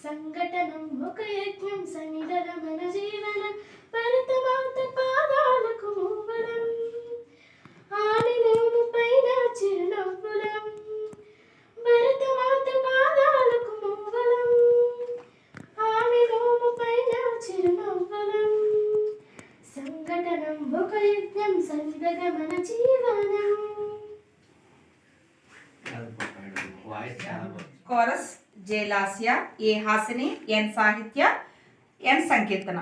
సంఘటనం ఒక యజ్ఞం సమిధగమన జీవనం భరతమాత పాదాలకు మూవడం ఆమె మోము పైన చిరునవ్వులం భరతమాత పాదాలకు మూవలం ఆమె మోము పైన చిరునవ్వులం సంఘటనం ఒక యజ్ఞం సమిధగమన జీవనం. కోరస్ జె లాస్య, ఏ హాసిని, ఎన్ సాహిత్య, ఎన్ సంకీర్తన.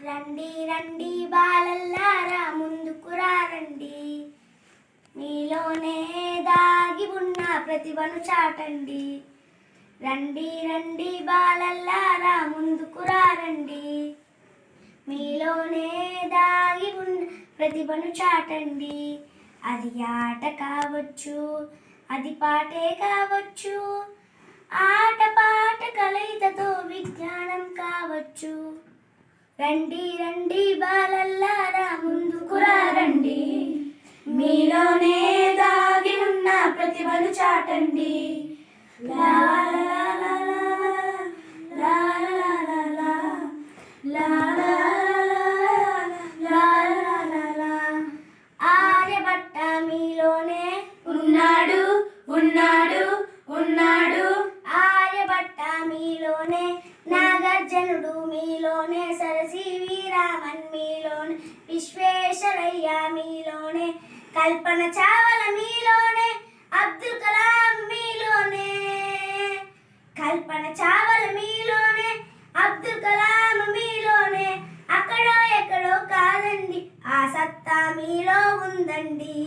రండి రండి బాలల్లారా ముందుకు రండి, మీలోనే దాగి ఉన్న ప్రతిభను చాటండి. రండి రండి బాలల్లారా ముందుకు రండి, మీలోనే దాగి ఉన్న ప్రతిభను చాటండి. అది ఆట కావచ్చు, అది పాటే కావచ్చు, ఆట పాట కలయికతో విజ్ఞానం కావచ్చు. రండి రండి బాలల్లారా ముందుకు రండి, మీలోనే దాగి ఉన్న ప్రతిభను చాటండి. లా లా లా లా లా లా లా లా. ఆర్యభట్ట మీలోనే ఉన్నాడు ఉన్నాడు ఉన్నాడు, ఆర్యభట్ట మీలోనే, నాగార్జునుడు మీలోనే, సరసివి రామన్ మీలోనే, విశ్వేశ్వరయ్య మీలోనే, కల్పన చావల మీలోనే, అబ్దుల్ కలాం మీలోనే, కల్పన చావల మీలోనే, అబ్దుల్ కలాం మీలోనే. అక్కడో ఎక్కడో కాదండి, ఆ సత్తా మీలో ఉందండి.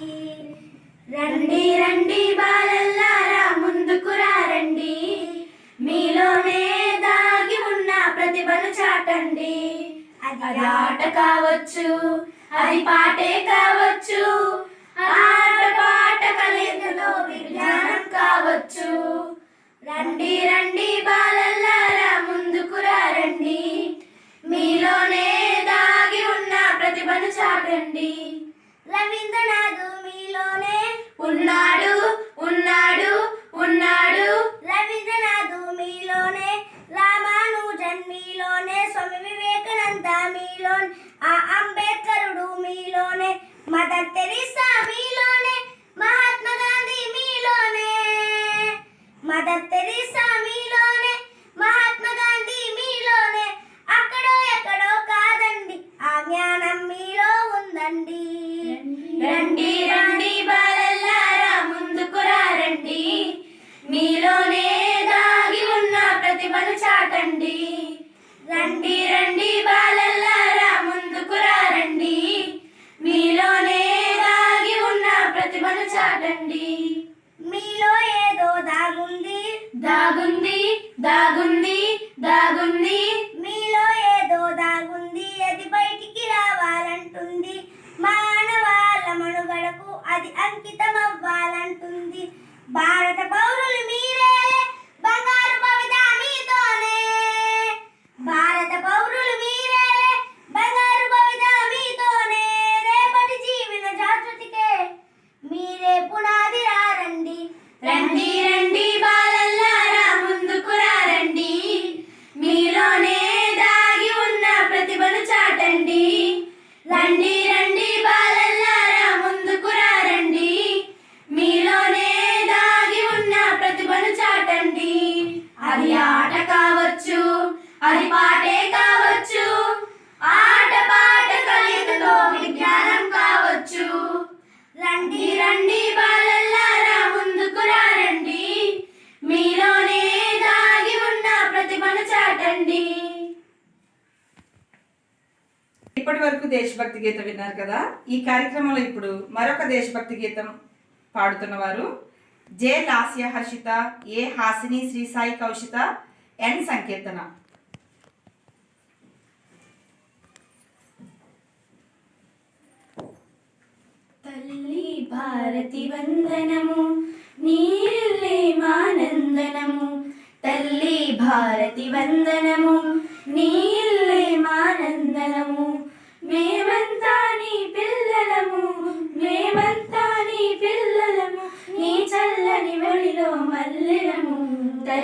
రండి రండి బాలల్లారా ముందుకు రండి, మీలోనే దాగి ఉన్న ప్రతిభను చాటండి. అది ఆట కావచ్చు, అది పాటే కావచ్చు, ఆట పాట కలయికతో విజ్ఞానం కావచ్చు. రండి రండి బాలల్లారా ముందుకు రండి, మీలోనే దాగి ఉన్న ప్రతిభను చాటండి. రవీంద్రనాథ్ మీలోనే ఉన్నాడు ఉన్నాడు ఉన్నాడు, రవీంద్రనాథ్ మీలోనే, రామానుజన్ మీలోనే, స్వామి వివేకానంద మీలోనే, ఆ అంబేద్కరుడు మీలోనే, మదర్ తెరీసా మీలోనే, మహాత్మా గాంధీ మీలోనే, మదర్ తెరీసా మీలోనే, మహాత్మా గాంధీ మీలోనే. అక్కడో ఎక్కడో కాదండి, ఆ జ్ఞానం మీలో ఉందండి. రండి రండి బాలల్లారా ముందుకు రండి, మీలోనే దాగి ఉన్న ప్రతిభను చాటండి. రండి రండి బాలల్లారా ముందుకు రండి, మీలోనే దాగి ఉన్న ప్రతిభను చాటండి. మీలో ఏదో దాగుంది దాగుంది దాగుంది దాగుంది, మీలో ఏదో దాగుంది, అది బయటికి రావాలంటుంది. మానవాళ మనుగడకు అది అంకితం అవ్వాలంటుంది. భారత పౌరులు మీరే, బంగారు భవిత మీతోనే, భారత పౌరులు మీరే, బంగారు భవిత మీతోనే. రేపటి జీవన జాగృతికే మీరే పునాది రండి. రండి రండి బాలల్లారా ముందుకు రండి, మీలోనే దాగి ఉన్న ప్రతిభను చాటండి. రండి రండి బాలల్లారా ముందుకు రండి, మీలోనే దాగి ఉన్న ప్రతిభను చాటండి. అది ఆట కావచ్చు, అది పాటే కావచ్చు, ఆట పాట కలయికతో విజ్ఞానం కావచ్చు. రండి రండి బాలల్లారా ముందుకు రండి, మీలోనే దాగి ఉన్న ప్రతిభను చాటండి. ఇప్పటి వరకు దేశభక్తి గీతం విన్నారు కదా. ఈ కార్యక్రమంలో ఇప్పుడు మరొక దేశభక్తి గీతం పాడుతున్న వారు జె లాస్య హర్షిత, ఏ హాసిని, శ్రీ సాయి కౌశిత, ఎన్ సంకీర్తన. తల్లి భారతి వందనము, నీళ్ళే మానందనము. తల్లి భారతి వందనము, నీళ్ళే మానందనము. మేమంతా నీ పిల్లలు.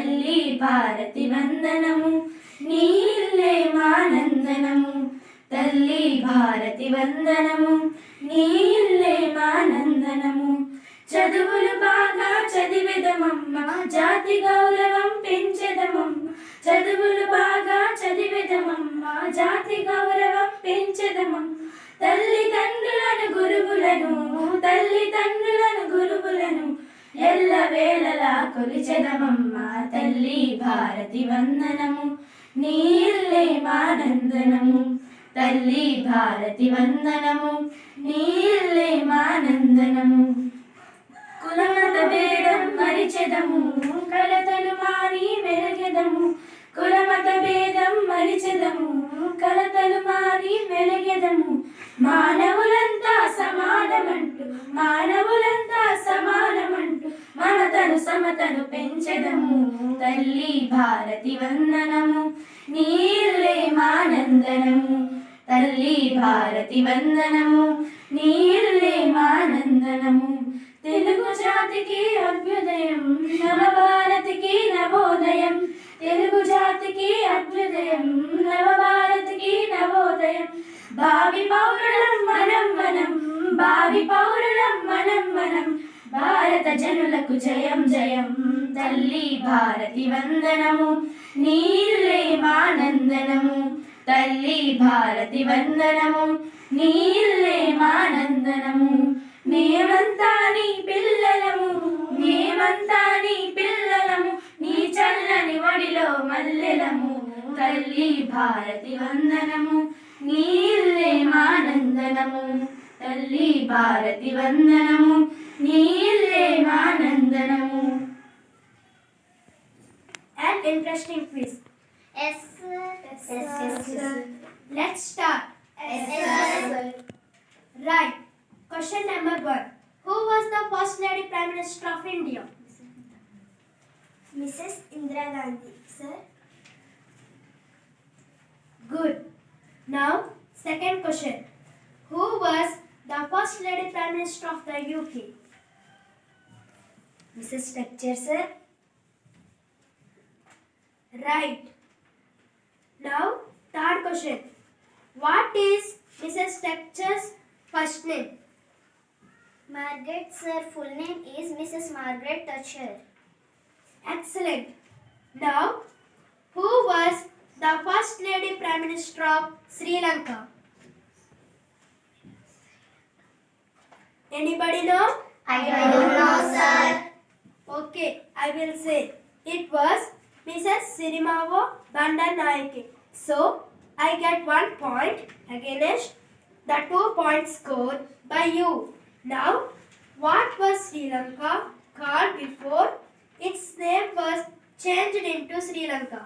తల్లి భారతి వందనము నీ ఇల్లే మానందనము తల్లి భారతి వందనము నీ ఇల్లే మానందనము చదువులు బాగా చదివెదమమ్మ జాతి గౌరవం పెంచెదమమ్మ చదువులు బాగా చదివెదమమ్మ జాతి గౌరవం పెంచెదమమ్మ తల్లిదండ్రులను గురువులను ఎల్లవేళలా కొలిచెదమమ్మ తల్లి భారతి వందనము నీ ఇల్లే మానందనము తల్లి భారతి వందనము నీ ఇల్లే మానందనము కులమత భేదం మరిచెదము కలతలు మాని వెలగెదము కులమత భేదం మరిచెదము కలతలు మాని వెలగెదము మానవులంతా సమానమంటూ మమతను సమతను పెంచెదము తల్లి భారతి వందనము నీ ఇల్లే మానందనము తల్లి భారతి వందనము నీ ఇల్లే మానందనము తెలుగు జాతికి అభ్యుదయం నవభారతికి నవోదయం తెలుగు జాతికి అభ్యుదయం నవభారతికి నవోదయం భావి పౌరులం మనం భారత జనులకు జయం జయం తల్లి భారతి వందనము నీ ఇల్లే మానందనము తల్లి భారతి వందనము నీ ఇల్లే మానందనము మేమంతా నీ పిల్లలము నీ చల్లని ఒడిలో మల్లెలము తల్లి భారతి వందనము నీ ఇల్లే మానందనము తల్లి భారతి వందనము నీ ఇల్లే మానందనము. An interesting quiz. Yes, sir. Let's start. Yes, sir. Right. Question number 1. Who was the first lady Prime Minister of India? Mrs. Indira Gandhi, sir. Good. Now, second question. Who was the first lady Prime Minister of the UK? Mrs. Thatcher, sir. Right. Now, third question. What is Mrs. Thatcher's first name? Margaret, sir. Full name is Mrs. Margaret Thatcher. Excellent. Now, who was the first lady Prime Minister of Sri Lanka? Anybody know? I don't know, sir. Okay, I will say it was Mrs. Sirimavo Bandaranaike. So, I get 1 point against the 2 points scored by you. Now, what was Sri Lanka called before its name was changed into Sri Lanka?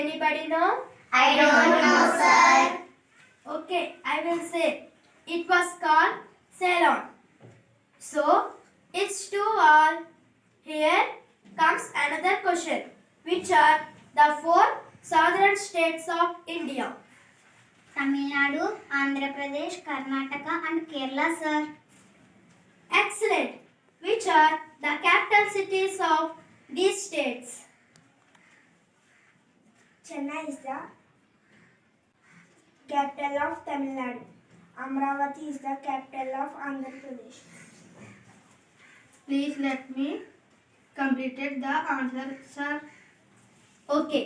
Anybody know? I don't know, sir. Okay, I will say it was called Ceylon. So, it's 2-all. Here comes another question. Which are the 4 southern states of India? Tamil Nadu, Andhra Pradesh, Karnataka and Kerala, sir. Excellent. Which are the capital cities of these states? Chennai is the capital of Tamil Nadu. Amravati is the capital of Andhra Pradesh. Please let me complete the answer, sir. Okay.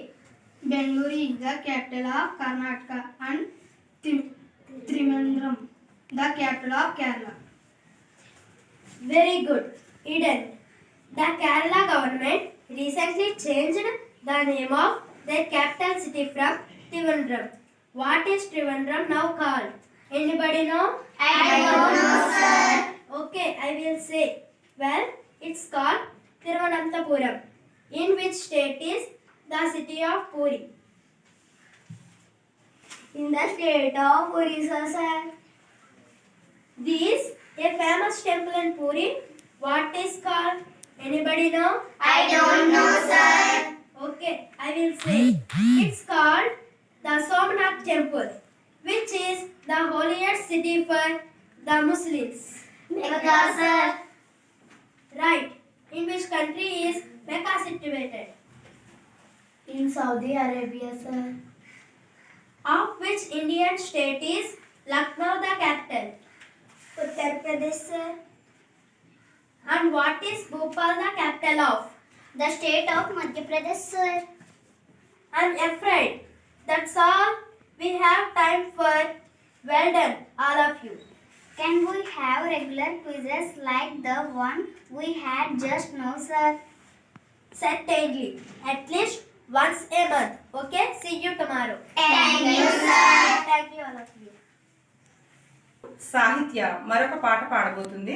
Bengaluru is the capital of Karnataka and Trivandrum, the capital of Kerala. Very good. Eden. The Kerala government recently changed the name of their capital city from Trivandrum. What is Trivandrum now called? Anybody know? I don't know, sir. Okay, I will say. Well, it's called Thiruvananthapuram. In which state is the city of Puri? In the state of Orissa, sir. This a famous temple in Puri. What is called? Anybody know? I don't know, sir. Okay, I will say. It's called the Somnath Temple, which is the holiest city for the Muslims. Mega, sir. Right. In which country is Mecca situated? In Saudi Arabia, sir. Of which Indian state is Lucknow the capital? Uttar Pradesh, sir. And what is Bhopal the capital of? The state of Madhya Pradesh, sir. I'm afraid that's all we have time for. Well done, all of you. Can we have regular quizzes like the one we had just now, sir? Certainly. At least once a month. Okay? See you tomorrow. Thank you, sir. Thank you, all of you. సాహిత్య మరొక పాట పాడబోతుంది.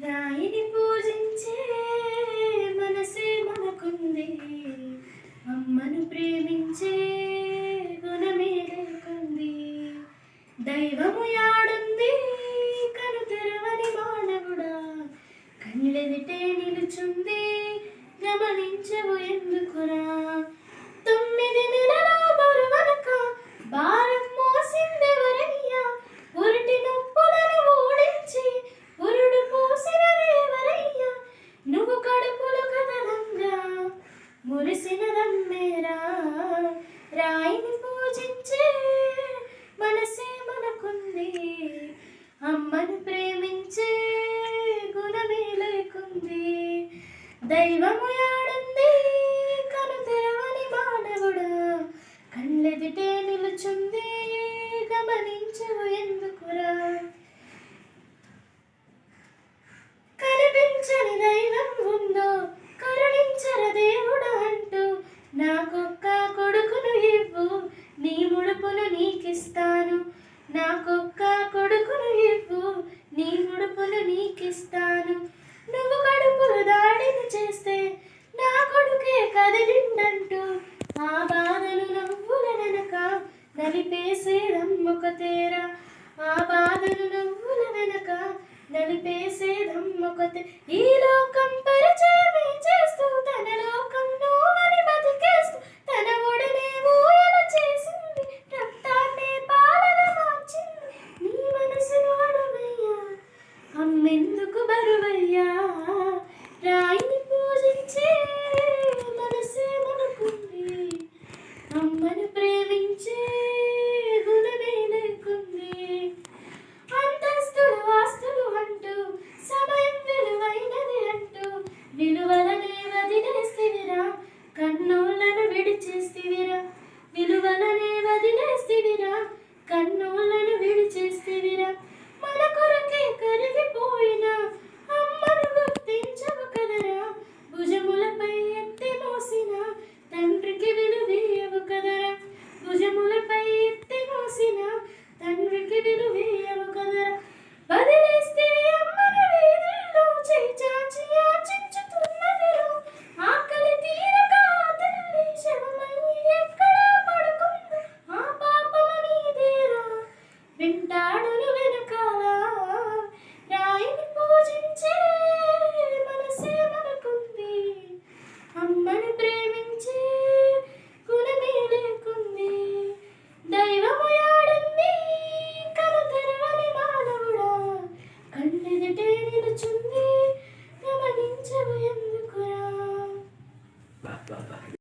రాయిని పూజించే మనసే మనకుంది, అమ్మను ప్రేమించే గుణమే లేకుంది. దైవము యాడుంది కను తెరవని మానవుడా, కళ్ళెదిటే నిలుచుంది గమనించవు ఎందుకురా. 9 నెలల బరువనక భారం మోసిందెవరయ్యా, పురిటి నొప్పులను ఓడించి పురుడు పోసిన దేవరయ్యా. నువ్వు కడుపులు కదలంగా మురిసిన రమ్మేరా, రాయిని పూజించే మనసే మనకుంది, అమ్మను ప్రేమించే గుణమే లేకుంది. దైవము యాడుంది కను తెరవని మానవుడా, కళ్ళెదిటే నిలుచుంది గమనించవు ఎందుకురా. కనిపించని దైవం ఉందో కరుణించర దేవుడు అంటూ, నాకొక్క కొడుకును ఇవ్వు నీ ముడుపులు నీకిస్తాను. నాకొక్క కొడుకును ఇవ్వు నీ ముడుపులు నీకిస్తాను. నువ్వు కడుపులు దాడిని చేస్తే నా కొడుకే కదిలిండంటూ, ఆ బాధను నవ్వుల వెనక నలిపేసేదమ్మొక తేరా. ఆ బాధను నవ్వుల వెనక నలిపేసేదమ్మొక ఈ